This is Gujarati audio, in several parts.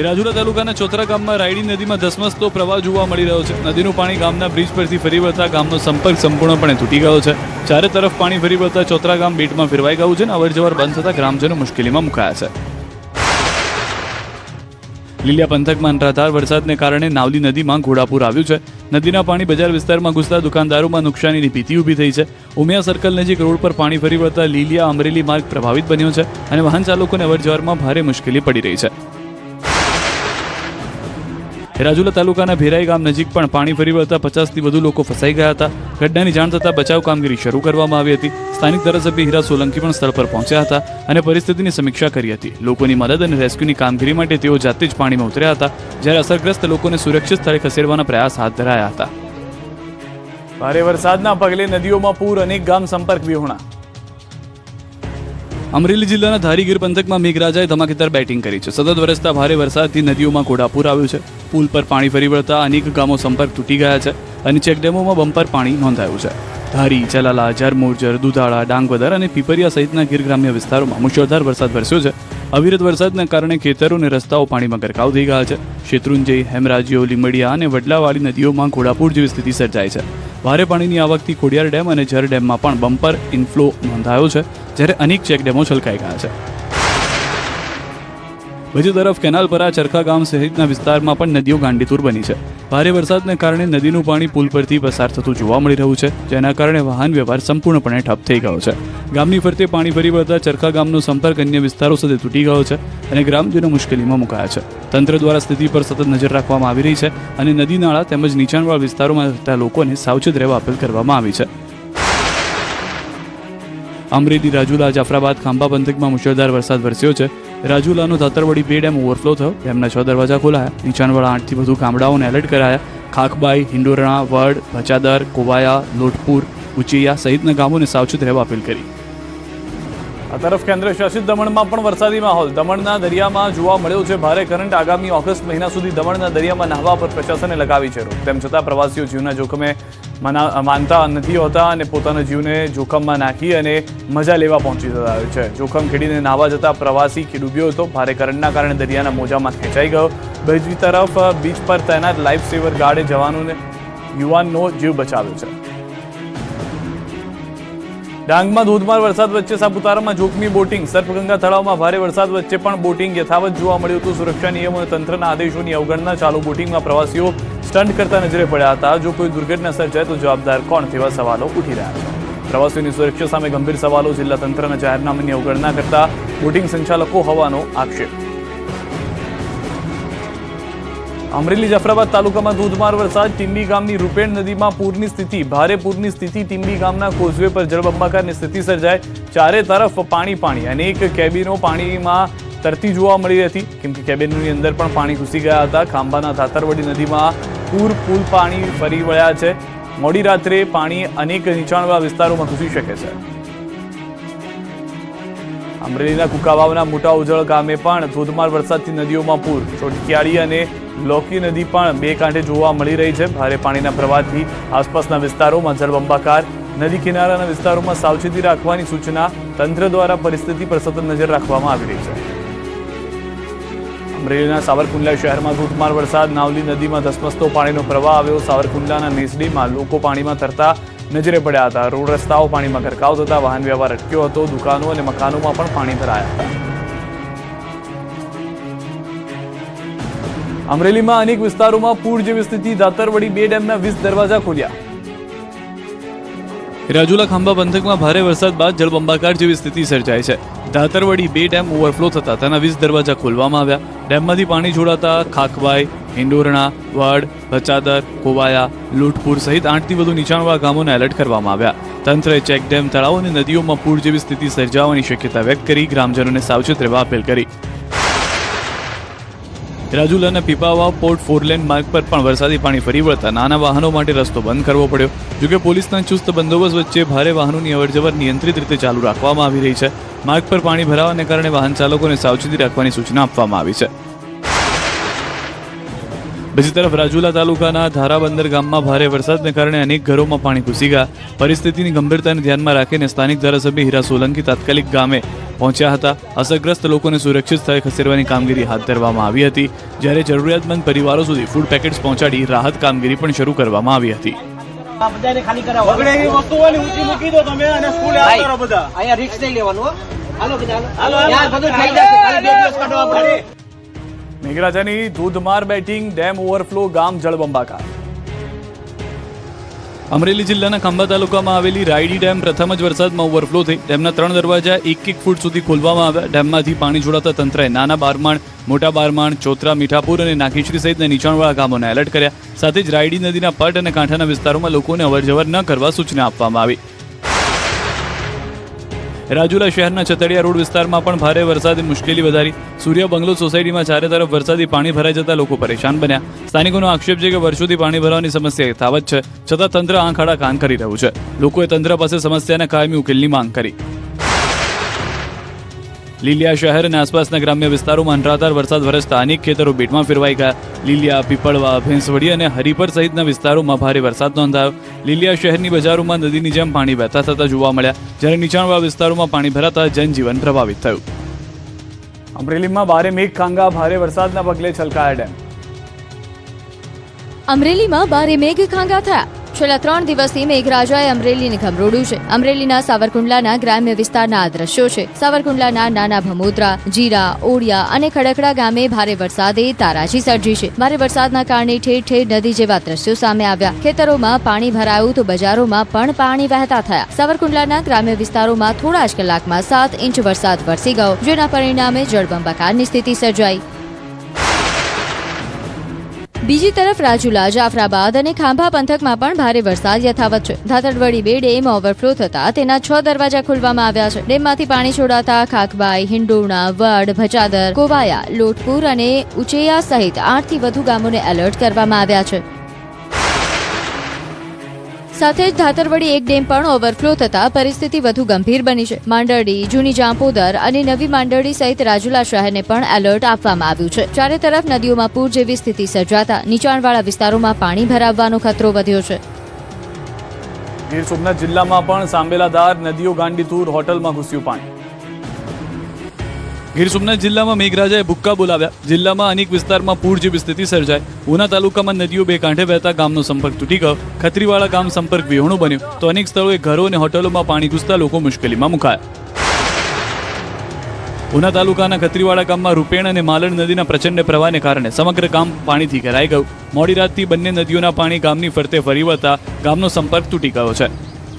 રાજુલા તાલુકાના ચોતરા ગામમાં રાયડી નદીમાં ધસમસતો પ્રવાહ જોવા મળી રહ્યો છે. નદીનું પાણી ગામના બ્રિજ પરથી ફરી વળતા ગામનો સંપર્ક સંપૂર્ણપણે તૂટી ગયો છે. ચારે તરફ પાણી ફરી વળતા ચોતરા ગામ બેટમાં ફેરવાઈ ગયું છે અને અવરજવર બંધ થતા ગ્રામજનો મુશ્કેલીમાં મુકાયા છે. લીલિયા પંથકમાં અનરાધાર વરસાદને કારણે નાવલી નદીમાં ઘોડાપૂર આવ્યું છે. નદીના પાણી બજાર વિસ્તારમાં ઘૂસતા દુકાનદારોમાં નુકસાનીની ભીતિ ઊભી થઈ છે. ઉમિયા સર્કલ નજીક રોડ પર પાણી ફરી વળતા લીલિયા અમરેલી માર્ગ પ્રભાવિત બન્યો છે અને વાહન ચાલકોને અવરજવરમાં ભારે મુશ્કેલી પડી રહી છે. રાજુલા તાલુકાના ભેરાઈ ગામ નજીક પણ પાણી ફરી વળતા 50થી વધુ લોકો ફસાઈ ગયા હતા. ઘટનાની જાણ થતાં બચાવ કામગીરી શરૂ કરવામાં આવી હતી. સ્થાનિક ધારાસભ્ય હીરા સોલંકી પણ સ્થળ પર પહોંચ્યા હતા અને પરિસ્થિતિની સમીક્ષા કરી હતી. લોકોની મદદ અને રેસ્ક્યુની કામગીરી માટે તેઓ જાતે જ પાણીમાં ઉતર્યા હતા, જ્યારે અસરગ્રસ્ત લોકોને સુરક્ષિત સ્થળે ખસેડવાના પ્રયાસ હાથ ધરાયા હતા. ભારે વરસાદના પગલે નદીઓમાં પૂર, અનેક ગામ સંપર્ક વિહોણા. અમરેલી જિલ્લાના ધારીગીર પંથકમાં મેઘરાજાએ ધમાકેદાર બેટિંગ કરી છે. સતત વરસતા ભારે વરસાદથી નદીઓમાં ઘોડાપૂર આવ્યું છે. પુલ પર પાણી ફરી વળતા અનેક ગામો સંપર્ક તૂટી ગયા છે અને ચેકડેમોમાં બમ્પર પાણી નોંધાયું છે. ધારી, ચલાલા, ઝરમુરજર, દુધાળા, ડાંગવદર અને પીપરિયા સહિતના ગીર ગ્રામ્ય વિસ્તારોમાં મુશળધાર વરસાદ વરસ્યો છે. અવિરત વરસાદના કારણે ખેતરો અને રસ્તાઓ પાણીમાં ગરકાવ થઈ ગયા છે. શેત્રુંજય, હેમરાજીઓ, લીમડિયા અને વડલાવાળી નદીઓમાં ઘોડાપૂર જેવી સ્થિતિ સર્જાઈ છે. ભારે પાણીની આવકથી ખોડિયાર ડેમ અને ઝર ડેમમાં પણ બમ્પર ઇનફ્લો નોંધાયો છે, જ્યારે અનેક ચેકડેમો છલકાઈ ગયા છે. બીજી તરફ કેનાલપરા, ચરખા ગામ સહિતના વિસ્તારમાં પણ નદીઓ ગાંડીતુર બની છે. ભારે વરસાદને કારણે નદીનું પાણી પુલ પરથી પસાર થતું જોવા મળી રહ્યું છે, જેના કારણે વાહન વ્યવહાર સંપૂર્ણપણે ઠપ થઈ ગયો છે. ગામની ફરતે પાણી ફરી વળતા ચરખા ગામનો સંપર્ક અન્ય વિસ્તારો સાથે તૂટી ગયો છે અને ગ્રામજનો મુશ્કેલીમાં મુકાયા છે. તંત્ર દ્વારા સ્થિતિ પર સતત નજર રાખવામાં આવી રહી છે અને નદી નાળા તેમજ નીચાણવાળા વિસ્તારોમાં રહેતા લોકોને સાવચેત રહેવા અપીલ કરવામાં આવી છે. અમરેલી, રાજુલા, જાફરાબાદ, ખાંભા પંથકમાં મુશળધાર વરસાદ વરસ્યો છે. રાજુલાનો ધાતરવડી 2 ડેમ ઓવરફ્લો થયો. ડેમના 6 દરવાજા ખોલાયા. નીચાણવાળા 8થી વધુ ગામડાઓને એલર્ટ કરાયા. ખાખબાઈ, હિંડોરણા, વડ, ભચાદર, કોવાયા, લોટપુર, ઉચિયા સહિતના ગામોને સાવચેત રહેવા અપીલ કરી. આ તરફ કેન્દ્ર શાસિત દમણમાં પણ વરસાદી માહોલ. દમણના દરિયામાં જોવા મળ્યો છે ભારે કરંટ. આગામી ઓગસ્ટ મહિના સુધી દમણના દરિયામાં નહાવા પર પ્રશાસને લગાવી છે રોક. તેમ છતાં પ્રવાસીઓ જીવના જોખમે માનતા નથી હોતા અને પોતાના જીવને જોખમમાં નાખી અને મજા લેવા પહોંચી જતા હોય છે. જોખમ ખેડીને નાહવા જતા પ્રવાસી ડૂબ્યો હતો. ભારે કરંટના કારણે દરિયાના મોજામાં ખેંચાઈ ગયો. બીજી તરફ બીચ પર તૈનાત લાઈફ સેવર ગાર્ડે જવાનોને યુવાનનો જીવ બચાવ્યો છે. ડાંગમાં ધોધમાર વરસાદ વચ્ચે સાપુતારામાં જોખમી બોટિંગ. સર્પગંગા તળાવમાં ભારે વરસાદ વચ્ચે પણ બોટિંગ યથાવત જોવા મળ્યું હતું. સુરક્ષા નિયમો અને તંત્રના આદેશોની અવગણના ચાલુ બોટિંગમાં પ્રવાસીઓ સ્ટન્ટ કરતા નજરે પડ્યા હતા. જો કોઈ દુર્ઘટના સર્જાય તો જવાબદાર કોણ, તેવા સવાલો ઉઠી રહ્યા છે. પ્રવાસીઓની સુરક્ષા સામે ગંભીર સવાલો. જિલ્લા તંત્રના જાહેરનામાની અવગણના કરતા બોટિંગ સંચાલકો હોવાનો આક્ષેપ. અમરેલી, જાફરાબાદ તાલુકામાં ધોધમાર વરસાદ. ટીંબી ગામની રૂપેણ નદીમાં પૂરની સ્થિતિ. ભારે પૂરની સ્થિતિ. ટીંબી ગામના કોઝવે પર જળબંબાકારની સ્થિતિ સર્જાય. ચારે તરફ પાણી. અનેક કેબિનો પાણીમાં તરતી જોવા મળી હતી, કેમ કે કેબિનની અંદર પણ પાણી ઘૂસી ગયા હતા. ખાંભાના ધાતરવડી નદીમાં પુલ પાણી ફરી વળ્યા છે. મોડી રાત્રે પાણી અનેક નીચાણવાળા વિસ્તારોમાં ઘૂસી શકે છે. અમરેલીના કુકાવાવના મોટા ઉજળ ગામે પણ ધોધમાર વરસાદથી નદીઓમાં પૂર. ચોટકિયાળી અને લોકી નદી પણ બે કાંઠે જોવા મળી રહી છે. ભારે પાણીના પ્રવાહથી આસપાસના વિસ્તારોમાં જળબંબાકાર. નદી કિનારાના વિસ્તારોમાં સાવચેતી રાખવાની સૂચના. તંત્ર દ્વારા પરિસ્થિતિ પર સતત નજર રાખવામાં આવી રહી છે. અમરેલીના સાવરકુંડલા શહેરમાં ધોધમાર વરસાદ. નાવલી નદીમાં ધસમસતો પાણીનો પ્રવાહ આવ્યો. સાવરકુંડલાના નેસડીમાં લોકો પાણીમાં તરતા નજરે પડ્યા હતા. રોડ રસ્તાઓ પાણીમાં ગરકાવ થતા વાહન વ્યવહાર અટક્યો હતો. દુકાનો અને મકાનોમાં પણ પાણી ભરાયા હતા. અમરેલીમાં અનેક વિસ્તારોમાં પૂર જેવી સ્થિતિ. ધાતરવડી 2 ડેમના 20 દરવાજા ખોલ્યા. રાજુલા, ખાંભા પંથકમાં ભારે વરસાદ બાદ જળબંબાકાર જેવી સ્થિતિ સર્જાઈ છે. ધાતરવડી 2 ડેમ ઓવરફ્લો થતા તેના 20 દરવાજા ખોલવામાં આવ્યા. ડેમમાંથી પાણી છોડાતા ખાખબાઈ, હિંડોરણા, વડ, ભચાદર, કોવાયા, લોટપુર સહિત 8થી વધુ નીચાણવાળા ગામોને એલર્ટ કરવામાં આવ્યા. તંત્રએ ચેકડેમ, તળાવ અને નદીઓમાં પૂર જેવી સ્થિતિ સર્જાવાની શક્યતા વ્યક્ત કરી ગ્રામજનોને સાવચેત રહેવા અપીલ કરી. રાજુલાના પીપાવાવ પોર્ટ 4 લેન માર્ગ પર પણ વરસાદી પાણી ફરી વળતા નાના વાહનો માટે રસ્તો બંધ કરવો પડ્યો. જોકે પોલીસના ચુસ્ત બંદોબસ્ત વચ્ચે ભારે વાહનોની અવરજવર નિયંત્રિત રીતે ચાલુ રાખવામાં આવી રહી છે. માર્ગ પર પાણી ભરાવાને કારણે વાહન ચાલકોને સાવચેતી રાખવાની સૂચના આપવામાં આવી છે. બીજી તરફ રાજુલા તાલુકાના ધારાબંદર ગામમાં ભારે વરસાદને કારણે અનેક ઘરોમાં પાણી ઘૂસી ગયા. પરિસ્થિતિની ગંભીરતાને ધ્યાનમાં રાખીને સ્થાનિક ધારાસભ્ય હીરા સોલંકી તાત્કાલિક ગામે પહોંચ્યા હતા. અસરગ્રસ્ત લોકોને સુરક્ષિત સ્થળે ખસેડવાની કામગીરી હાથ ધરવામાં આવી હતી, જ્યારે જરૂરિયાતમંદ પરિવારો સુધી ફૂડ પેકેટ્સ પહોંચાડી રાહત કામગીરી પણ શરૂ કરવામાં આવી હતી. મેઘરાજાની ધોધમાર બેટિંગ, ડેમ ઓવરફ્લો, ગામ જળબંબાકાર. અમરેલી જિલ્લાના ખાંભા તાલુકામાં આવેલી રાયડી ડેમ પ્રથમ જ વરસાદમાં ઓવરફ્લો થઈ. ડેમના 3 દરવાજા 1 ફૂટ સુધી ખોલવામાં આવ્યા. ડેમમાંથી પાણી છોડાતા તંત્રએ નાના બારમાણ, મોટા બારમાણ, ચોતરા, મીઠાપુર અને નાખીશ્રી સહિતના નીચાણવાળા ગામોને એલર્ટ કર્યા. સાથે જ રાયડી નદીના પટ અને કાંઠાના વિસ્તારોમાં લોકોને અવરજવર ન કરવા સૂચના આપવામાં આવી. રાજુલા શહેરના છતડિયા રોડ વિસ્તારમાં પણ ભારે વરસાદે મુશ્કેલી વધારી. સૂર્ય બંગલો સોસાયટીમાં ચારે તરફ વરસાદી પાણી ભરાઈ જતા લોકો પરેશાન બન્યા. સ્થાનિકોનો આક્ષેપ છે કે વર્ષોથી પાણી ભરવાની સમસ્યા યથાવત છે, છતાં તંત્ર આંખ આડા કાન કરી રહ્યું છે. લોકોએ તંત્ર પાસે સમસ્યાના કાયમી ઉકેલની માંગ કરી. લીલિયા શહેર અને આસપાસના ગ્રામ્ય વિસ્તારોમાં અનરાધાર વરસાદ વરસતા અનેક ખેતરો બેટમાં ફેરવાઈ ગયા. લીલિયા, પીપળવા, ભેંસવડી અને હરિપર સહિતના વિસ્તારોમાં ભારે વરસાદ નોંધાયો. લીલિયા શહેરની બજારોમાં નદીની જેમ પાણી વહેતા થતા જોવા મળ્યા, જ્યારે નીચાણવાળા વિસ્તારોમાં પાણી ભરાતા જનજીવન પ્રભાવિત થયું. અમરેલીમાં ભારે મેઘખાંગા, ભારે વરસાદના પગલે છલકાયા ડેમ. અમરેલીમાં ભારે મેઘખાંગા થયા. છેલ્લા 3 દિવસથી મેઘરાજાએ અમરેલીને ખમરોડ્યું છે. અમરેલીના સાવરકુંડલાના ગ્રામ્ય વિસ્તારના આ દ્રશ્યો છે. સાવરકુંડલાના નાના ભમોદરા, જીરા, ઓડિયા અને ખડકડા ગામે ભારે વરસાદે તારાજી સર્જી છે. ભારે વરસાદના કારણે ઠેર ઠેર નદી જેવા દ્રશ્યો સામે આવ્યા. ખેતરોમાં પાણી ભરાયું તો બજારોમાં પણ પાણી વહેતા થયા. સાવરકુંડલાના ગ્રામ્ય વિસ્તારોમાં થોડા જ કલાકમાં 7 ઇંચ વરસાદ વરસી ગયો, જેના પરિણામે જળબંબાકારની સ્થિતિ સર્જાઈ. બીજી તરફ રાજુલા, જાફરાબાદ અને ખાંભા પંથકમાં પણ ભારે વરસાદ યથાવત છે. ધાતરવડી 2 ડેમ ઓવરફ્લો થતા તેના 6 દરવાજા ખોલવામાં આવ્યા છે. ડેમમાંથી પાણી છોડાતા ખાકબાઈ, હિંડોરણા, વડ, ભચાદર, કોવાયા, લોટપુર અને ઉચેયા સહિત 8 થી વધુ ગામોને એલર્ટ કરવામાં આવ્યા છે. સાથે જ ધાતરવડી 1 ડેમ પણ ઓવરફ્લો થતા પરિસ્થિતિ વધુ ગંભીર બની છે. માંડરડી, જૂની જાંપોદર અને નવી માંડરડી સહિત રાજુલા શહેરને પણ એલર્ટ આપવામાં આવ્યું છે. ચારે તરફ નદીઓમાં પૂર જેવી સ્થિતિ સર્જાતા નીચાણવાળા વિસ્તારોમાં પાણી ભરાવવાનો ખતરો વધ્યો છે. ગીર સોમનાથ જિલ્લામાં પણ સાંબેલાધાર, નદીઓ ગાંડીતુર, હોટલમાં ઘૂસ્યું પાણી. ગીર સોમનાથ જિલ્લામાં મેઘરાજાએ ભૂક્કા બોલાવ્યા. જિલ્લામાં અનેક વિસ્તારમાં પૂર જેવી સ્થિતિ સર્જાઈ. ઉના તાલુકામાં નદીઓ બે કાંઠે વહેતા ગામનો સંપર્ક તૂટી ગયો. ખત્રીવાળા ગામ સંપર્ક વિહોણું બન્યું તો અનેક સ્થળોએ ઘરો અને હોટલોમાં પાણી ઘૂસતા લોકો મુશ્કેલીમાં મુકાયા. ઉના તાલુકાના ખત્રીવાળા ગામમાં રૂપેણ અને માલણ નદીના પ્રચંડ પ્રવાહને કારણે સમગ્ર ગામ પાણીથી ઘેરાઈ ગયું. મોડી રાતથી બંને નદીઓના પાણી ગામની ફરતે ફરી વળતા ગામનો સંપર્ક તૂટી ગયો છે.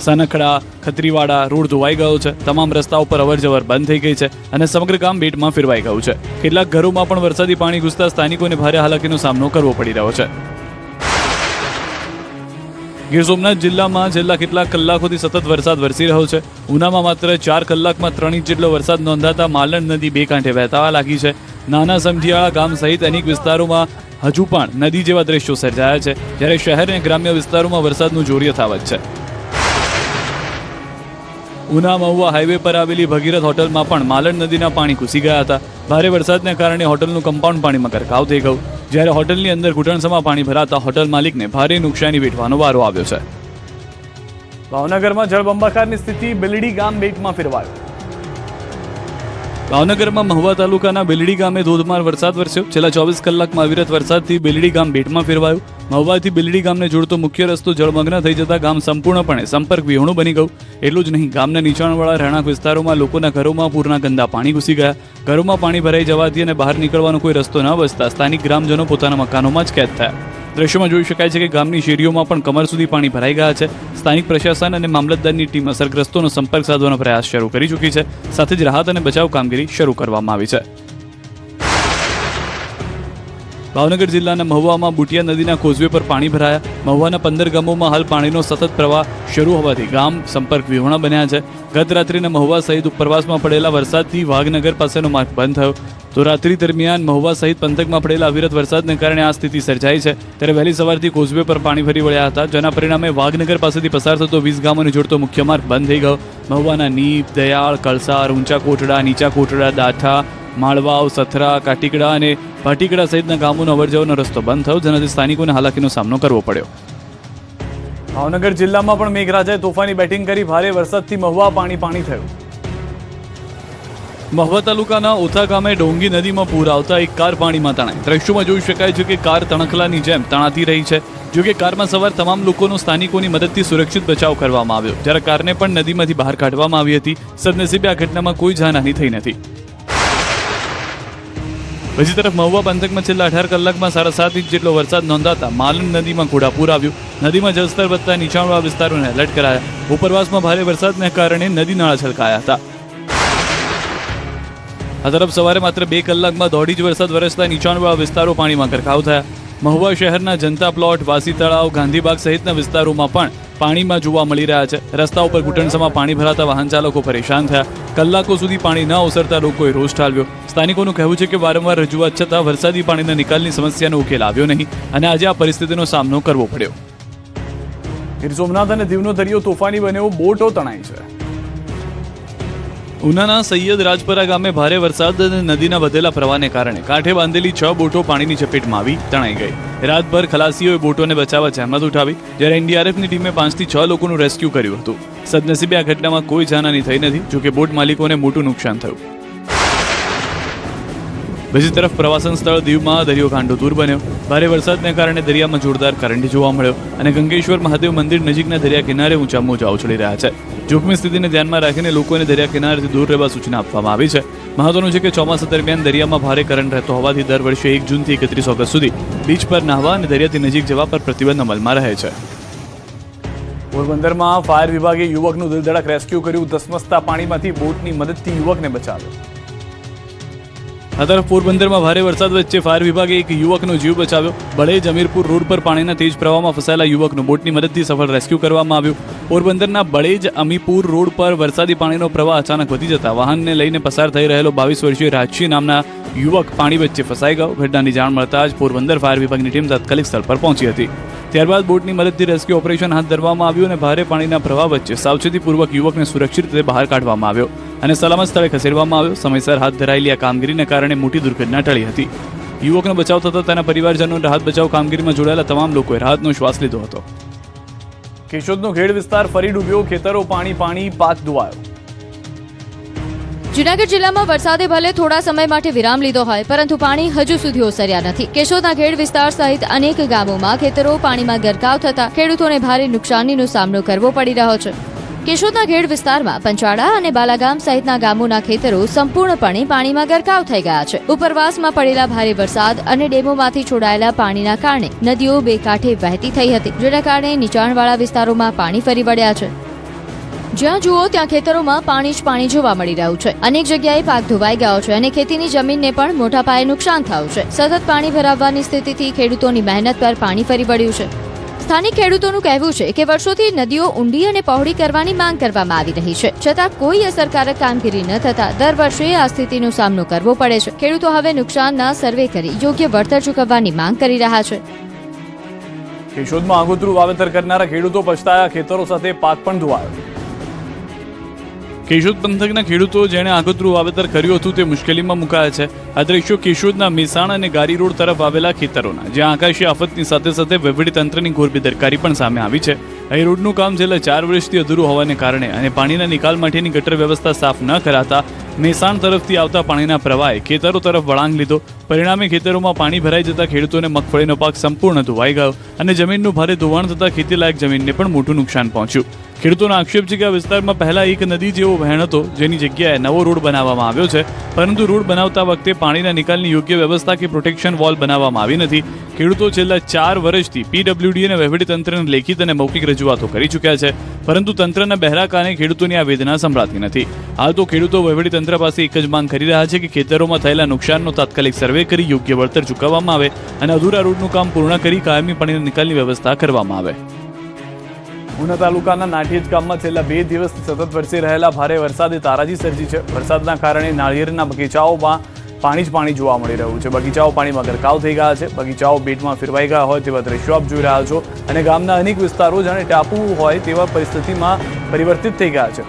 સનખડા, ખત્રીવાડા રોડ ધોવાઈ ગયો છે. તમામ રસ્તાઓ પર અવરજવર બંધ થઈ ગઈ છે અને સમગ્ર ગામ બેટમાં ફેરવાઈ ગયું છે. કેટલાક ઘરોમાં પણ વરસાદી પાણી ઘૂસતા સ્થાનિકોને ભારે હાલાકીનો સામનો કરવો પડી રહ્યો છે. ગીર સોમનાથ જિલ્લામાં છેલ્લા કેટલાક કલાકોથી સતત વરસાદ વરસી રહ્યો છે. ઉનામાં માત્ર 4 કલાકમાં 3 ઇંચ જેટલો વરસાદ નોંધાતા માલણ નદી બે કાંઠે વહેતા લાગી છે. નાના સમઢિયાળા ગામ સહિત અનેક વિસ્તારોમાં હજુ પણ નદી જેવા દ્રશ્યો સર્જાયા છે, જ્યારે શહેર અને ગ્રામ્ય વિસ્તારોમાં વરસાદનું જોર યથાવત છે. ઉના મહુવા હાઈવે પર આવેલી ભગીરથ હોટલમાં પણ માલણ નદીના પાણી ઘૂસી ગયા હતા. ભારે વરસાદને કારણે હોટલનું કમ્પાઉન્ડ પાણીમાં ગરકાવ થઈ ગયું, જ્યારે હોટલની અંદર ઘૂંટણસમા પાણી ભરાતા હોટલ માલિકને ભારે નુકસાની વેઠવાનો વારો આવ્યો છે. ભાવનગરમાં જળબંબાકારની સ્થિતિ, બેલડી ગામ બેટમાં ફેરવાયું. ભાવનગરમાં મહુવા તાલુકાના બેલડી ગામે ધોધમાર વરસાદ વરસ્યો. છેલ્લા 24 કલાકમાં અવિરત વરસાદથી બેલડી ગામ બેટમાં ફેરવાયું. મહુવાથી બેલડી ગામને જોડતો મુખ્ય રસ્તો જળમગ્ન થઈ જતા ગામ સંપૂર્ણપણે સંપર્ક વિહોણું બની ગયું. એટલું જ નહીં, ગામના નીચાણવાળા રહેણાંક વિસ્તારોમાં લોકોના ઘરોમાં પૂરના ગંદા પાણી ઘૂસી ગયા. ઘરોમાં પાણી ભરાઈ જવાથી અને બહાર નીકળવાનો કોઈ રસ્તો ન બચતા સ્થાનિક ગ્રામજનો પોતાના મકાનોમાં જ કેદ થયા. દ્રશ્યોમાં જોઈ શકાય છે કે ગામની શેરીઓમાં પણ કમર સુધી પાણી ભરાઈ ગયા છે. સ્થાનિક પ્રશાસન અને મામલતદારની ટીમ અસરગ્રસ્તોનો સંપર્ક સાધવાનો પ્રયાસ શરૂ કરી ચૂકી છે. સાથે જ રાહત અને બચાવ કામગીરી શરૂ કરવામાં આવી છે. ભાવનગર જિલ્લાના મહુવામાં બુટિયા નદીના કોઝવે પર પાણી ભરાયા. મહુવાના 15 ગામોમાં હાલ પાણીનો સતત પ્રવાહ શરૂ હોવાથી ગામ સંપર્ક વિહોણા બન્યા છે. ગત રાત્રિના મહુવા સહિત ઉપરવાસમાં પડેલા વરસાદથી વાઘનગર પાસેનો માર્ગ બંધ થયો, તો રાત્રિ દરમિયાન મહુવા સહિત પંથકમાં પડેલા અવિરત વરસાદને કારણે આ સ્થિતિ સર્જાઈ છે. ત્યારે વહેલી સવારથી કોઝવે પર પાણી ફરી વળ્યા હતા, જેના પરિણામે વાઘનગર પાસેથી પસાર થતો 20 ગામોને જોડતો મુખ્ય માર્ગ બંધ થઈ ગયો. મહુવાના નીપ, દયાળ, કળસાર, ઊંચા કોટડા, નીચા કોટડા, દાઠા, માળવાવ, સથરા, કાટીકડા અને ભાટીકડા સહિતના ગામોનો અવરજવરનો રસ્તો બંધ થયો, જેનાથી સ્થાનિકોને હાલાકીનો સામનો કરવો પડ્યો. ભાવનગર જિલ્લામાં પણ મેઘરાજાએ તોફાની બેટિંગ કરી ભારે વરસાદથી મહુવા પાણી થયું. મહુવા તાલુકાના ઓથા ગામે ડોંગી નદીમાં પૂર આવતા એક કાર પાણીમાં તણાઈ. દ્રશ્યોમાં જોઈ શકાય છે કે કાર તણખલાની જેમ તણાતી રહી છે. જો કે કારમાં સવાર તમામ લોકોનો સ્થાનિકોની મદદથી સુરક્ષિત બચાવ કરવામાં આવ્યો, જ્યારે કારને પણ નદીમાંથી બહાર કાઢવામાં આવી હતી. સદનસીબે આ ઘટનામાં કોઈ જાનહાનિ થઈ નથી. બીજી તરફ મહુવા પંથકમાં છેલ્લા 18 કલાકમાં 7.5 ઇંચ જેટલો વરસાદ નોંધાતા માલણ નદીમાં ઘોડાપૂર આવ્યું. નદીમાં જળસ્તર વધતા નીચાણવાળા વિસ્તારોને એલર્ટ કરાયા. ઉપરવાસમાં ભારે વરસાદને કારણે નદી નાળા છલકાયા હતા. આ તરફ સવારે માત્ર 2 કલાકમાં 1.5 ઇંચ વરસાદ વરસતા નીચાણવાળા વિસ્તારો પાણીમાં ગરકાવ થયા. મહુવા શહેરના જનતા પ્લોટ, વાસી તળાવ, ગાંધીબાગ સહિતના વિસ્તારોમાં પણ પાણીમાં જોવા મળી રહ્યા છે. રસ્તા ઉપર ઘૂંટણસમાં પાણી ભરાતા વાહન ચાલકો પરેશાન થયા. કલાકો સુધી પાણી ન ઓસરતા લોકોએ રોષ ઠાલવ્યો. સ્થાનિકોનું કહેવું છે કે વારંવાર રજૂઆત છતાં વરસાદી પાણીના નિકાલની સમસ્યાનો ઉકેલ આવ્યો નહીં અને આજે આ પરિસ્થિતિનો સામનો કરવો પડ્યો. ગીર સોમનાથ અને દીવનો દરિયો તોફાની બન્યો, બોટો તણાઈ છે. ઉનાના સૈયદ રાજપરા ગામે ભારે વરસાદ અને નદીના વધેલા પ્રવાહને કારણે કાંઠે બાંધેલી 6 બોટો પાણીની ચપેટમાં આવી તણાઈ ગઈ. રાતભર ખલાસીઓએ બોટોને બચાવવા જહેમત ઉઠાવી, જ્યારે એનડીઆરએફની ટીમે 5 થી 6 લોકોનું રેસ્ક્યુ કર્યું હતું. સદનસીબે આ ઘટનામાં કોઈ જાનહાનિ થઈ નથી, જોકે બોટ માલિકોને મોટું નુકસાન થયું. બીજી તરફ પ્રવાસન સ્થળ દીવમાં દરિયો ગાંડોતુર બન્યો. ભારે વરસાદને કારણે દરિયામાં જોરદાર કરંટ જોવા મળ્યો અને ગંગેશ્વર મહાદેવ મંદિર નજીકના દરિયા કિનારે ઊંચા મોજા ઉછળી રહ્યા છે. જોખમી સ્થિતિને ધ્યાનમાં રાખીને લોકોને દરિયા કિનારેથી દૂર રહેવા સૂચના આપવામાં આવી છે. મહત્વનું છે કે ચોમાસા દરમિયાન દરિયામાં ભારે કરંટ રહેતો હોવાથી દર વર્ષે 1 જૂનથી 31 ઓગસ્ટ સુધી બીચ પર નાહવા અને દરિયાથી નજીક જવા પર પ્રતિબંધ અમલમાં રહે છે. પોરબંદરમાં ફાયર વિભાગે યુવકનું દિલધડક રેસ્ક્યુ કર્યું. ધસમસતા પાણીમાંથી બોટની મદદથી યુવકને બચાવ્યો. આ તરફ પોરબંદરમાં ભારે વરસાદ વચ્ચે ફાયર વિભાગે એક યુવકનો જીવ બચાવ્યો. બળેજ અમીરપુર રોડ પર પાણીના તેજ પ્રવાહમાં ફસાયેલા યુવકનું બોટની મદદથી સફળ રેસ્ક્યુ કરવામાં આવ્યું. પોરબંદરના બળેજ અમીપુર રોડ પર વરસાદી પાણીનો પ્રવાહ અચાનક વધી જતા વાહનને લઈને પસાર થઈ રહેલો 22 વર્ષીય રાજશી નામના યુવક પાણી વચ્ચે ફસાઈ ગયો. ઘટનાની જાણ મળતા જ પોરબંદર ફાયર વિભાગની ટીમ તાત્કાલિક સ્થળ પર પહોંચી હતી. ત્યારબાદ બોટની મદદથી રેસ્ક્યુ ઓપરેશન હાથ ધરવામાં આવ્યું અને ભારે પાણીના પ્રવાહ વચ્ચે સાવચેતીપૂર્વક યુવકને સુરક્ષિત રીતે બહાર કાઢવામાં આવ્યો અને સલામત સ્થળે ખસેડવામાં આવ્યો. સમયસર હાથ ધરાયેલી આ કામગીરીને કારણે મોટી દુર્ઘટના ટળી હતી. યુવકનો બચાવ થતા તેના પરિવારજનો રાહત બચાવ કામગીરીમાં જોડાયેલા તમામ લોકોએ રાહતનો શ્વાસ લીધો હતો. કેશોદનો ઘેડ વિસ્તાર ફરી ડૂબ્યો. ખેતરો પાણી, પાક ધોવાયો. જૂનાગઢ જિલ્લામાં વરસાદે ભલે થોડા સમય માટે વિરામ લીધો હોય, પરંતુ પાણી હજુ સુધી ઓસર્યા નથી. કેશોદના ઘેડ વિસ્તાર સહિત અનેક ગામોમાં ખેતરો પાણીમાં ગરકાવ થતા ખેડૂતોને ભારે નુકસાનીનો સામનો કરવો પડી રહ્યો છે. કેશોદના ઘેડ વિસ્તારમાં પંચાળા અને બાલાગામ સહિતના ગામોના ખેતરો સંપૂર્ણપણે પાણીમાં ગરકાવ થઈ ગયા છે. ઉપરવાસમાં પડેલા ભારે વરસાદ અને ડેમોમાંથી છોડાયેલા પાણીના કારણે નદીઓ બે કાંઠે વહેતી થઈ હતી, જેના કારણે નીચાણવાળા વિસ્તારોમાં પાણી ફરી વળ્યા છે. જ્યાં જુઓ ત્યાં ખેતરોમાં પાણી જ પાણી જોવા મળી રહ્યું છે. અનેક જગ્યાએ પાક ધોવાઈ ગયો છે અને ખેતીની જમીનને પણ મોટા પાયે નુકસાન થયું છે. સતત પાણી ભરાવવાની સ્થિતિથી ખેડૂતોની મહેનત પર પાણી ફરી વળ્યું છે. સ્થાનિક ખેડૂતોનું કહેવું છે કે વર્ષોથી નદીઓ ઊંડી અને પહોળી કરવાની માંગ કરવામાં આવી રહી છે, છતાં કોઈ અસરકારક કામગીરી ન થતા દર વર્ષે આ સ્થિતિનો સામનો કરવો પડે છે. ખેડૂતો હવે નુકસાનના સર્વે કરી યોગ્ય વળતર ચૂકવવાની માંગ કરી રહ્યા છે. કેશોદમાં આગોતરું વાવેતર કરનારા ખેડૂતો પછતાયા. ખેતરો સાથે પાક પણ ધોવાયો. કેશોદ પંથકના ખેડૂતો જેણે આગોતરું વાવેતર કર્યું હતું તે મુશ્કેલીમાં મુકાયા છે. આ દ્રશ્યો કેશોદના મેસાણ અને ગારી રોડ તરફ આવેલા ખેતરોના, જ્યાં આકાશી આફતની સાથે સાથે વહીવટીતંત્રની ઘોર બેદરકારી પણ સામે આવી છે. અહીં રોડનું કામ છેલ્લા 4 વર્ષથી અધૂરું હોવાને કારણે અને પાણીના નિકાલ માટેની ગટર વ્યવસ્થા સાફ ન કરાતા મેસાણ તરફથી આવતા પાણીના પ્રવાહે ખેતરો તરફ વળાંક લીધો. પરિણામે ખેતરોમાં પાણી ભરાઈ જતા ખેડૂતોને મગફળીનો પાક સંપૂર્ણ ધોવાઈ ગયો અને જમીનનું ભારે ધોવાણ થતા ખેતીલાયક જમીનને પણ મોટું નુકસાન પહોંચ્યું. ખેડૂતોનો આક્ષેપ છે કે આ વિસ્તારમાં પહેલા એક નદી જેવો વહેણ હતો, જેની જગ્યાએ નવો રોડ બનાવવામાં આવ્યો છે, પરંતુ રોડ બનાવતા વખતે પાણીના નિકાલની યોગ્ય વ્યવસ્થા કે પ્રોટેક્શન વોલ બનાવવામાં આવી નથી. ખેડૂતો છેલ્લા 4 વર્ષથી પીડબ્લ્યુડી અને વહીવટીતંત્રને લેખિત અને મૌખિક રજૂઆતો કરી ચૂક્યા છે, પરંતુ તંત્રના બહેરા કારણે ખેડૂતોની આ વેદના સંભળાતી નથી. હાલ તો ખેડૂતો વહીવટીતંત્ર પાસે એક જ માંગ કરી રહ્યા છે કે ખેતરોમાં થયેલા નુકસાનનો તાત્કાલિક સર્વે કરી યોગ્ય વળતર ચૂકવવામાં આવે અને અધૂરા રોડનું કામ પૂર્ણ કરી કાયમી પાણીના નિકાલની વ્યવસ્થા કરવામાં આવે. ઉના તાલુકાના નાઠિયજ ગામમાં છેલ્લા 2 દિવસથી સતત વરસી રહેલા ભારે વરસાદે તારાજી સર્જી છે. વરસાદના કારણે નાળિયેરના બગીચાઓમાં પાણી જ પાણી જોવા મળી રહ્યું છે. બગીચાઓ પાણીમાં ગરકાવ થઈ ગયા છે. બગીચાઓ બેટમાં ફેરવાઈ ગયા હોય તેવા દ્રશ્યો આપ જોઈ રહ્યા છો અને ગામના અનેક વિસ્તારો જાણે ટાપુ હોય તેવા પરિસ્થિતિમાં પરિવર્તિત થઈ ગયા છે.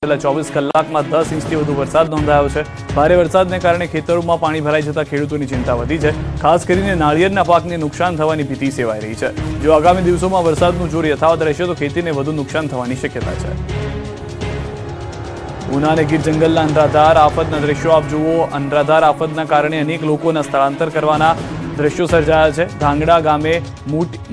છેલ્લા 24 કલાકમાં 10 ઇંચથી વધુ વરસાદ નોંધાયો છે. ભારે વરસાદને કારણે ખેતરોમાં પાણી ભરાઈ જતા ખેડૂતોની ચિંતા વધી છે. ખાસ કરીને નાળિયેરના પાકને નુકસાન થવાની ભીતિ સેવાઈ રહી છે. જો આગામી દિવસોમાં વરસાદનું જોર યથાવત રહેશે તો ખેતીને વધુ નુકસાન થવાની શક્યતા છે. ઉના અને ગીર જંગલના અનરાધાર આફતના દ્રશ્યો આપ જુઓ. અનરાધાર આફતના કારણે અનેક લોકોના સ્થળાંતર કરવાના દ્રશ્યો સર્જાયા છે. ધાંગડા ગામે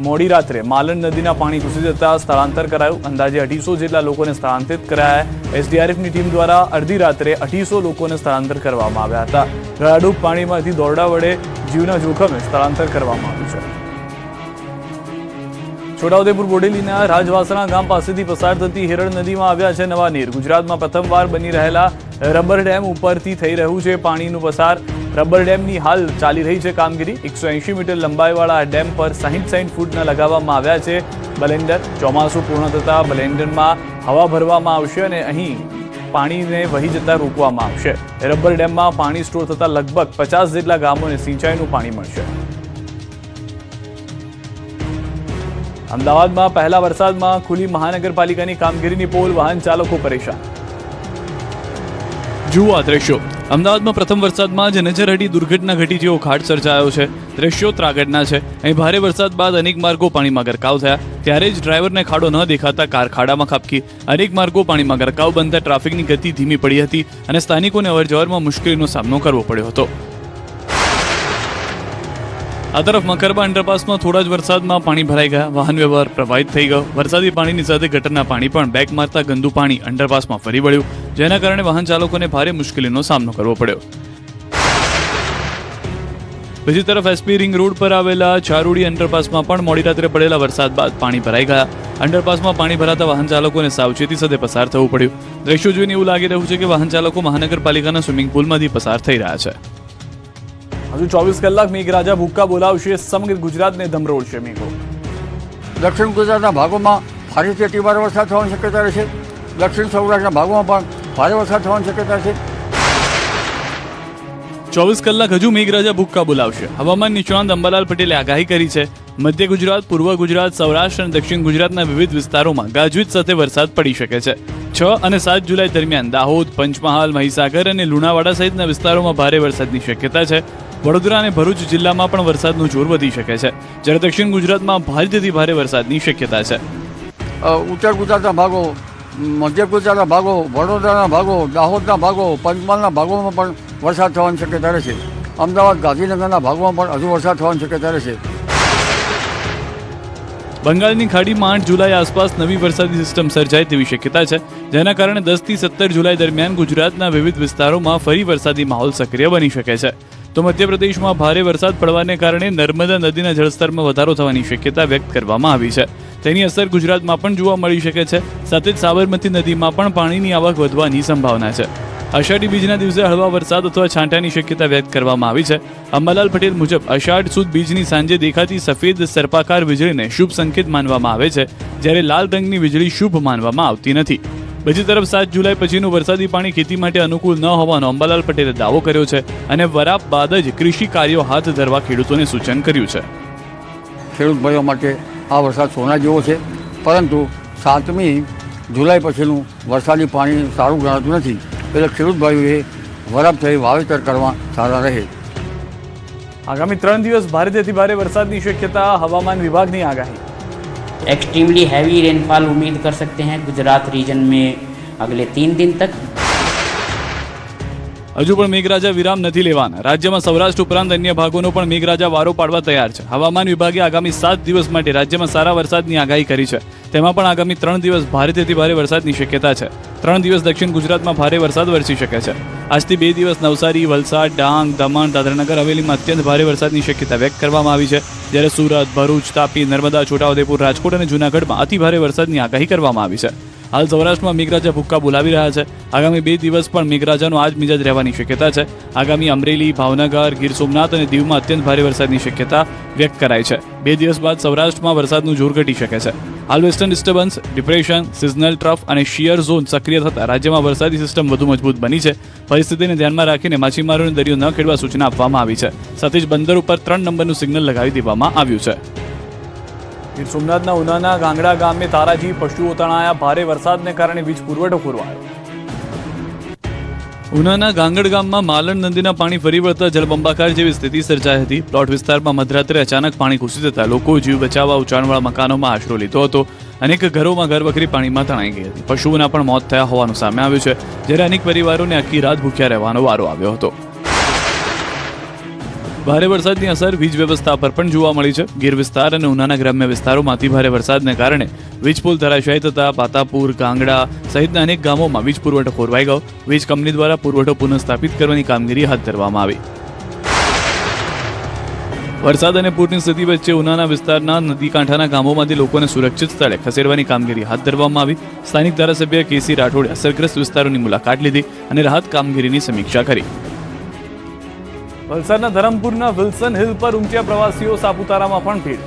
મોડી રાત્રે માલણ નદીના પાણી ઘૂસી જતા સ્થળાંતર કરાયું. અંદાજે 250 જેટલા લોકોને સ્થળાંતરિત કરાયા. એસડીઆરએફની ટીમ દ્વારા અડધી રાત્રે 250 લોકોને સ્થળાંતર કરવામાં આવ્યા હતા. ગળાડૂબ પાણીમાંથી દોરડા વડે જીવના જોખમે સ્થળાંતર કરવામાં આવ્યું છે. છોટાઉદેપુર બોડેલીના રાજવાસણા ગામ પાસેથી પસાર થતી હિરણ નદીમાં આવ્યા છે નવા નીર. ગુજરાતમાં પ્રથમવાર બની રહેલા રબર ડેમ ઉપરથી થઈ રહ્યું છે પાણીનું પસાર. રબર ડેમની હાલ ચાલી રહી છે કામગીરી. 180 મીટર લંબાઈવાળા આ ડેમ પર 60 ફૂટના લગાવવામાં આવ્યા છે બલેન્ડર. ચોમાસું પૂર્ણ થતાં બલેન્ડરમાં હવા ભરવામાં આવશે અને અહીં પાણીને વહી જતા રોકવામાં આવશે. રબર ડેમમાં પાણી સ્ટોર થતાં લગભગ 50 જેટલા ગામોને સિંચાઈનું પાણી મળશે. અમદાવાદમાં પહેલા વરસાદમાં ખુલી મહાનગરપાલિકાની કામગીરીની પોલ. વાહન ચાલકો પરેશાન. જુઓ આ દ્રશ્યો. અમદાવાદમાં પ્રથમ વરસાદમાં જ નજરહટી દુર્ઘટના ઘટી જેવો ખાડ સર્જાયો છે. દ્રશ્યો ત્રાગડના છે. અહીં ભારે વરસાદ બાદ અનેક માર્ગો પાણીમાં ગરકાવ થયા. ત્યારે જ ડ્રાઈવરને ખાડો ન દેખાતા કાર ખાડામાં ખાબકી. અનેક માર્ગો પાણીમાં ગરકાવ બનતા ટ્રાફિકની ગતિ ધીમી પડી હતી અને સ્થાનિકોને અવરજવરમાં મુશ્કેલીનો સામનો કરવો પડ્યો હતો. આ તરફ મકરબા અંડરપાસમાં થોડા જ વરસાદમાં પાણી ભરાઈ ગયા. વાહન વ્યવહાર પ્રભાવિત થઈ ગયો. વરસાદી પાણીની સાથે ગટરના પાણી પણ બેક મારતા ગંદુ પાણી અંડરપાસમાં ફરી વળ્યું, જેના કારણે વાહન ચાલકોને ભારે મુશ્કેલીનો સામનો કરવો પડ્યો. બીજી તરફ એસપી રિંગ રોડ પર આવેલા ચારુડી અંડરપાસમાં પણ મોડી રાત્રે પડેલા વરસાદ બાદ પાણી ભરાઈ ગયા. અંડરપાસમાં પાણી ભરાતા વાહન ચાલકોને સાવચેતી સાથે પસાર થવું પડ્યું. દ્રશ્યો જોઈને એવું લાગી રહ્યું છે કે વાહન ચાલકો મહાનગરપાલિકાના સ્વિમિંગ પુલમાંથી પસાર થઈ રહ્યા છે. હજુ 24 કલાક મેઘરાજા ભૂક્કા બોલાવશે. સમગ્ર ગુજરાતને ધમરોળશે મેઘો. દક્ષિણ ગુજરાતના ભાગોમાં ભારેથી અતિભારે વરસાદ થવાની શક્યતા રહેશે. દક્ષિણ સૌરાષ્ટ્રના ભાગોમાં પણ ભારે વરસાદ થવાની શક્યતા છે. 24 કલાક હજુ મેઘરાજા ભૂક્કા બોલાવશે. હવામાન નિષ્ણાંત અંબાલાલ પટેલે આગાહી કરી છે. મધ્ય ગુજરાત, પૂર્વ ગુજરાત, સૌરાષ્ટ્ર અને દક્ષિણ ગુજરાતના વિવિધ વિસ્તારોમાં ગાજવીજ સાથે વરસાદ પડી શકે છે. 6 અને 7 જુલાઈ દરમિયાન દાહોદ, પંચમહાલ, મહીસાગર અને લુણાવાડા સહિતના વિસ્તારોમાં ભારે વરસાદની શક્યતા છે. વડોદરા અને ભરૂચ જિલ્લામાં પણ વરસાદનું જોર વધી શકે છે. જ્યારે દક્ષિણ ગુજરાતમાં ભારેથી ભારે વરસાદની શક્યતા છે. ઉત્તર ગુજરાતના ભાગો, મધ્ય ગુજરાતના ભાગો, વડોદરાના ભાગો, દાહોદના ભાગો, પંચમહાલના ભાગોમાં પણ વરસાદ થવાની શક્યતા રહેશે. અમદાવાદ, ગાંધીનગરના ભાગોમાં પણ હજુ વરસાદ થવાની શક્યતા રહેશે. બંગાળની ખાડીમાં 8 જુલાઈ આસપાસ નવી વરસાદી સિસ્ટમ સર્જાય તેવી શક્યતા છે, જેના કારણે 10 થી 17 જુલાઈ દરમિયાન ગુજરાતના વિવિધ વિસ્તારોમાં ફરી વરસાદી માહોલ સક્રિય બની શકે છે. તો મધ્યપ્રદેશમાં ભારે વરસાદ પડવાને કારણે નર્મદા નદીના જળસ્તરમાં વધારો થવાની શક્યતા વ્યક્ત કરવામાં આવી છે. તેની અસર ગુજરાતમાં પણ જોવા મળી શકે છે. સાથે જ સાબરમતી નદીમાં પણ પાણીની આવક વધવાની સંભાવના છે. અષાઢી બીજના દિવસે હળવા વરસાદ અથવા છાંટાની શક્યતા વ્યક્ત કરવામાં આવી છે. અંબાલાલ પટેલ મુજબ અષાઢ સુદ બીજની સાંજે દેખાતી સફેદ સર્પાકાર વીજળીને શુભ સંકેત માનવામાં આવે છે, જ્યારે લાલ રંગની વીજળી શુભ માનવામાં આવતી નથી. બીજી તરફ 7 જુલાઈ પછીનું વરસાદી પાણી ખેતી માટે અનુકૂળ ન હોવાનો અંબાલાલ પટેલે દાવો કર્યો છે અને વરાપ બાદ જ કૃષિ કાર્યો હાથ ધરવા ખેડૂતોને સૂચન કર્યું છે. ખેડૂત ભાઈઓ માટે આ વરસાદ સોના જેવો છે, પરંતુ 7મી જુલાઈ પછીનું વરસાદી પાણી સારું ગણાતું નથી. એટલે ખેડૂત ભાઈઓએ વરાપ થઈ વાવેતર કરવા સારા રહે. આગામી 3 દિવસ ભારેથી ભારે વરસાદની શક્યતા. હવામાન વિભાગની આગાહી. एक्सट्रीमली हैवी रेनफॉल उम्मीद कर सकते हैं गुजरात रीजन में अगले 3 दिन तक. હજુ પણ મેઘરાજા વિરામ નથી લેવાના. રાજ્યમાં સૌરાષ્ટ્ર ઉપરાંત અન્ય ભાગોનો પણ મેઘરાજા વારો પાડવા તૈયાર છે. હવામાન વિભાગે આગામી 7 દિવસ માટે રાજ્યમાં સારા વરસાદની આગાહી કરી છે. તેમાં પણ આગામી 3 દિવસ ભારેથી ભારે વરસાદની શક્યતા છે. 3 દિવસ દક્ષિણ ગુજરાતમાં ભારે વરસાદ વરસી શકે છે. આજથી 2 દિવસ નવસારી, વલસાડ, ડાંગ, દમણ, દાદરાનગર હવેલીમાં અત્યંત ભારે વરસાદની શક્યતા વ્યક્ત કરવામાં આવી છે. જ્યારે સુરત, ભરૂચ, તાપી, નર્મદા, છોટાઉદેપુર, રાજકોટ અને જૂનાગઢમાં અતિ ભારે વરસાદની આગાહી કરવામાં આવી છે. હાલ સૌરાષ્ટ્રમાં મેઘરાજા ભૂક્કા બોલાવી રહ્યા છે. આગામી 2 દિવસ પણ મેઘરાજાનો આ જ મિજાજ રહેવાની શક્યતા છે. આગામી અમરેલી, ભાવનગર, ગીર સોમનાથ અને દીવમાં અત્યંત ભારે વરસાદની શક્યતા વ્યક્ત કરાઈ છે. 2 દિવસ બાદ સૌરાષ્ટ્રમાં વરસાદનું જોર ઘટી શકે છે. હાલ western disturbance, depression, seasonal trough અને શિયર ઝોન સક્રિય થતા રાજ્યમાં વરસાદી સિસ્ટમ વધુ મજબૂત બની છે. પરિસ્થિતિને ધ્યાનમાં રાખીને માછીમારોને દરિયો ન ખેડવા સૂચના આપવામાં આવી છે. સાથે જ બંદર ઉપર 3 નંબરનું સિગ્નલ લગાવી દેવામાં આવ્યું છે. ગીર સોમનાથના ઉનાના ગાંગડા ગામે તારાજી પશુઓ તણાયા. ભારે વરસાદને કારણે વીજ પુરવઠો ખોરવાયો. ઉનાના ગાંગડ ગામમાં માલણ નદીના પાણી ફરી વળતા જળબંબાકાર જેવી સ્થિતિ સર્જાઈ હતી. પ્લોટ વિસ્તારમાં મધરાત્રે અચાનક પાણી ઘૂસી જતા લોકો જીવ બચાવવા ઊંચાણવાળા મકાનોમાં આશરો લીધો હતો. અનેક ઘરોમાં ઘરવખરી પાણીમાં તણાઈ ગઈ હતી. પશુઓના પણ મોત થયા હોવાનું સામે આવ્યું છે, જ્યારે અનેક પરિવારોને આખી રાત ભૂખ્યા રહેવાનો વારો આવ્યો હતો. ભારે વરસાદની અસર વીજ વ્યવસ્થા પર પણ જોવા મળી છે. ગીર વિસ્તાર અને ઉનાના ગ્રામ્ય વિસ્તારોમાંથી ભારે વરસાદને કારણે વીજપોલ ધરાશાયી થતા પાતાપુર, કાંગડા સહિતના અનેક ગામોમાં વીજ પુરવઠો ખોરવાઈ ગયો. વીજ કંપની દ્વારા પુરવઠો પુનઃસ્થાપિત કરવાની કામગીરી હાથ ધરવામાં આવી. વરસાદ અને પૂરની સ્થિતિ વચ્ચે ઉનાના વિસ્તારના નદી કાંઠાના ગામોમાંથી લોકોને સુરક્ષિત સ્થળે ખસેડવાની કામગીરી હાથ ધરવામાં આવી. સ્થાનિક ધારાસભ્ય કેસી રાઠોડે અસરગ્રસ્ત વિસ્તારોની મુલાકાત લીધી અને રાહત કામગીરીની સમીક્ષા કરી. વલસાડના ધરમપુરના વિલ્સન હિલ પર ઉમટ્યા પ્રવાસીઓ. સાપુતારામાં પણ ભીડ.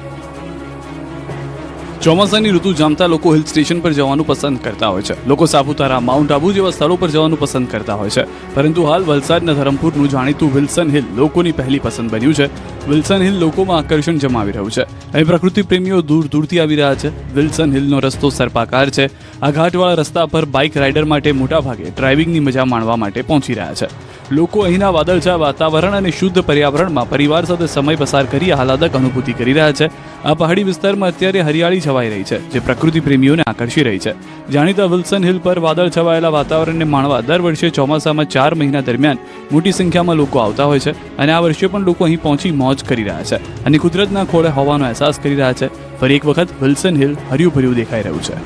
ચોમાસાની ઋતુ જામતા લોકો હિલ સ્ટેશન પર જવાનું પસંદ કરતા હોય છે. લોકો સાપુતારા, માઉન્ટ આબુ જેવા સ્થળો પર જવાનું પસંદ કરતા હોય છે, પરંતુ હાલ વલસાડના ધરમપુરનું જાણીતું વિલ્સન હિલ લોકોની પહેલી પસંદ બન્યું છે. વિલ્સન હિલ લોકોમાં આકર્ષણ જમાવી રહ્યું છે. અહીં પ્રકૃતિ પ્રેમીઓ દૂર દૂરથી આવી રહ્યા છે. વિલ્સન હિલનો રસ્તો સર્પાકાર છે. આ ઘાટવાળા રસ્તા પર બાઇક રાઇડર માટે મોટાભાગે ડ્રાઇવિંગની મજા માણવા માટે પહોંચી રહ્યા છે. લોકો અહીંના વાદળછા વાતાવરણ અને શુદ્ધ પર્યાવરણમાં પરિવાર સાથે સમય પસાર કરી આહલાદક અનુભૂતિ કરી રહ્યા છે. આ પહાડી વિસ્તારમાં અત્યારે હરિયાળી છવાઈ રહી છે, જે પ્રકૃતિ પ્રેમીઓને આકર્ષી રહી છે. જાણીતા વિલ્સન હિલ પર વાદળ છવાયેલા વાતાવરણને માણવા દર વર્ષે ચોમાસામાં 4 મહિના દરમિયાન મોટી સંખ્યામાં લોકો આવતા હોય છે, અને આ વર્ષે પણ લોકો અહીં પહોંચી મોજ કરી રહ્યા છે અને કુદરતના ખોળે હોવાનો અહેસાસ કરી રહ્યા છે. ફરી એક વખત વિલ્સન હિલ હર્યું ભર્યું દેખાઈ રહ્યું છે.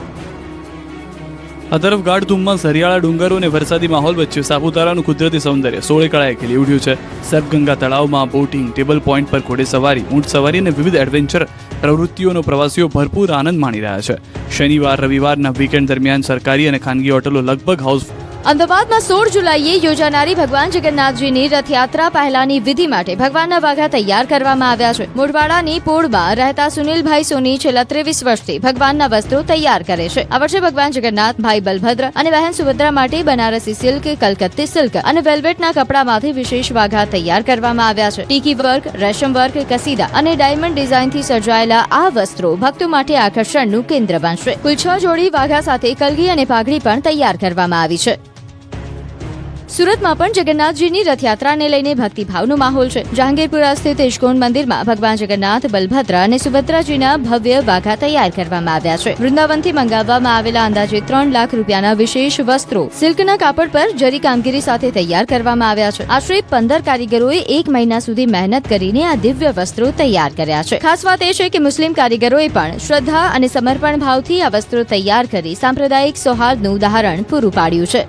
આ તરફ ગાઢ ધુમ્મસ, હરિયાળા ડુંગરો અને વરસાદી માહોલ વચ્ચે સાપુતારાનું કુદરતી સૌંદર્ય 16 કળાએ ખીલી ઉઠ્યું છે. સર્પગંગા તળાવમાં બોટિંગ, ટેબલ પોઈન્ટ પર ઘોડેસવારી, ઊંટ સવારી અને વિવિધ એડવેન્ચર પ્રવૃત્તિઓનો પ્રવાસીઓ ભરપૂર આનંદ માણી રહ્યા છે. શનિવાર, રવિવારના વીકેન્ડ દરમિયાન સરકારી અને ખાનગી હોટલો લગભગ હાઉસ. અમદાવાદમાં 16 જુલાઈએ યોજાનારી ભગવાન જગન્નાથજીની રથયાત્રા પહેલાની વિધિ માટે ભગવાનના વાઘા તૈયાર કરવામાં આવ્યા છે. મોઢવાડાની પોળમાં રહેતા સુનિલભાઈ સોની છેલ્લા 23 વર્ષથી ભગવાનના વસ્ત્રો તૈયાર કરે છે. આ વર્ષે ભગવાન જગન્નાથ, ભાઈ બલભદ્ર અને બહેન સુભદ્રા માટે બનારસી સિલ્ક, કલકત્તી સિલ્ક અને વેલ્વેટના કપડામાંથી વિશેષ વાઘા તૈયાર કરવામાં આવ્યા છે. ટીકી વર્ક, રેશમ વર્ક, કસીદા અને ડાયમંડ ડિઝાઇનથી સર્જાયેલા આ વસ્ત્રો ભક્તો માટે આકર્ષણનું કેન્દ્ર બનશે. કુલ 6 જોડી વાઘા સાથે કલગી અને પાઘડી પણ તૈયાર કરવામાં આવી છે. સુરતમાં પણ જગન્નાથજીની રથયાત્રાને લઈને ભક્તિભાવનો માહોલ છે. જહાંગીરપુરા સ્થિત ઇસ્કોન મંદિરમાં ભગવાન જગન્નાથ, બલભદ્ર અને સુભદ્રાજીના ભવ્ય વાઘા તૈયાર કરવામાં આવ્યા છે. વૃંદાવનથી મંગાવવામાં આવેલા અંદાજે 3 લાખ રૂપિયાના વિશેષ વસ્ત્રો સિલ્કના કાપડ પર જરી કામગીરી સાથે તૈયાર કરવામાં આવ્યા છે. આશરે 15 કારીગરોએ 1 મહિના સુધી મહેનત કરીને આ દિવ્ય વસ્ત્રો તૈયાર કર્યા છે. ખાસ વાત એ છે કે મુસ્લિમ કારીગરોએ પણ શ્રદ્ધા અને સમર્પણ ભાવથી આ વસ્ત્રો તૈયાર કરી સાંપ્રદાયિક સૌહાર્દનું ઉદાહરણ પૂરું પાડ્યું છે.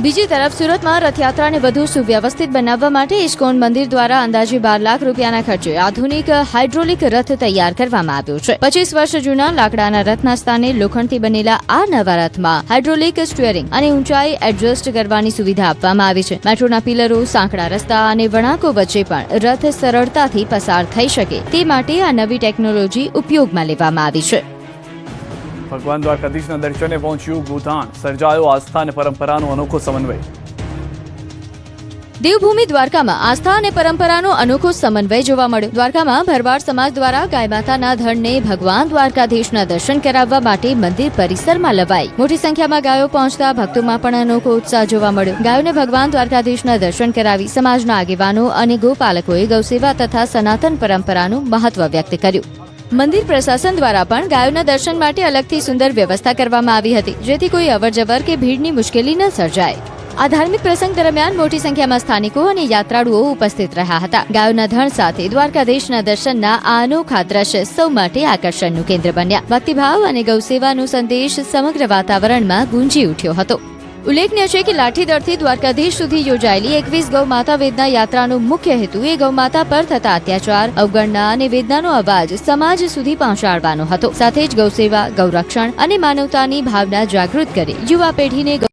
બીજી તરફ સુરતમાં રથયાત્રાને વધુ સુવ્યવસ્થિત બનાવવા માટે ઇસ્કોન મંદિર દ્વારા અંદાજે 12 લાખ રૂપિયાના ખર્ચે આધુનિક હાઇડ્રોલિક રથ તૈયાર કરવામાં આવ્યો છે. 25 વર્ષ જૂના લાકડાના રથના સ્થાને લોખંડથી બનેલા આ નવા રથમાં હાઇડ્રોલિક સ્ટીયરિંગ અને ઊંચાઈ એડજસ્ટ કરવાની સુવિધા આપવામાં આવી છે. મેટ્રોના પિલરો, સાંકડા રસ્તા અને વળાંકો વચ્ચે પણ રથ સરળતાથી પસાર થઈ શકે તે માટે આ નવી ટેકનોલોજી ઉપયોગમાં લેવામાં આવી છે. ભગવાન દ્વારકાધીશના દર્શને પહોંચ્યું ગોધાણ. સર્જાયો આસ્થા અને પરંપરાનો અનોખો સમન્વય. દેવભૂમિ દ્વારકામાં આસ્થા અને પરંપરાનો અનોખો સમન્વય જોવા મળ્યો. દ્વારકામાં ભરવાડ સમાજ દ્વારા ગાય માતાના ધણને ભગવાન દ્વારકાધીશના દર્શન કરાવવા માટે મંદિર પરિસરમાં લવાઈ. મોટી સંખ્યામાં ગાયો પહોંચતા ભક્તોમાં પણ અનોખો ઉત્સાહ જોવા મળ્યો. ગાયોને ભગવાન દ્વારકાધીશના દર્શન કરાવી સમાજના આગેવાનો અને ગોપાલકોએ ગૌસેવા તથા સનાતન પરંપરાનું મહત્વ વ્યક્ત કર્યું. મંદિર પ્રશાસન દ્વારા પણ ગાયોના દર્શન માટે અલગથી સુંદર વ્યવસ્થા કરવામાં આવી હતી, જેથી કોઈ અવરજવર કે ભીડની મુશ્કેલી ન સર્જાય. આ ધાર્મિક પ્રસંગ દરમિયાન મોટી સંખ્યામાં સ્થાનિકો અને યાત્રાળુઓ ઉપસ્થિત રહ્યા હતા. ગાયોના ધણ સાથે દ્વારકાધીશના દર્શનના આ અનોખા દ્રશ્ય સૌ માટે આકર્ષણનું કેન્દ્ર બન્યા. ભક્તિભાવ અને ગૌસેવાનો સંદેશ સમગ્ર વાતાવરણમાં ગુંજી ઉઠ્યો હતો. ઉલ્લેખનીય છે કે લાઠીદળથી દ્વારકાધીશ સુધી યોજાયેલી 21 ગૌ માતા વેદના યાત્રાનો મુખ્ય હેતુ એ ગૌ માતા પર થતા અત્યાચાર, અવગણના અને વેદનાનો અવાજ સમાજ સુધી પહોંચાડવાનો હતો. સાથે જ ગૌસેવા, ગૌરક્ષણ અને માનવતાની ભાવના જાગૃત કરી યુવા પેઢીને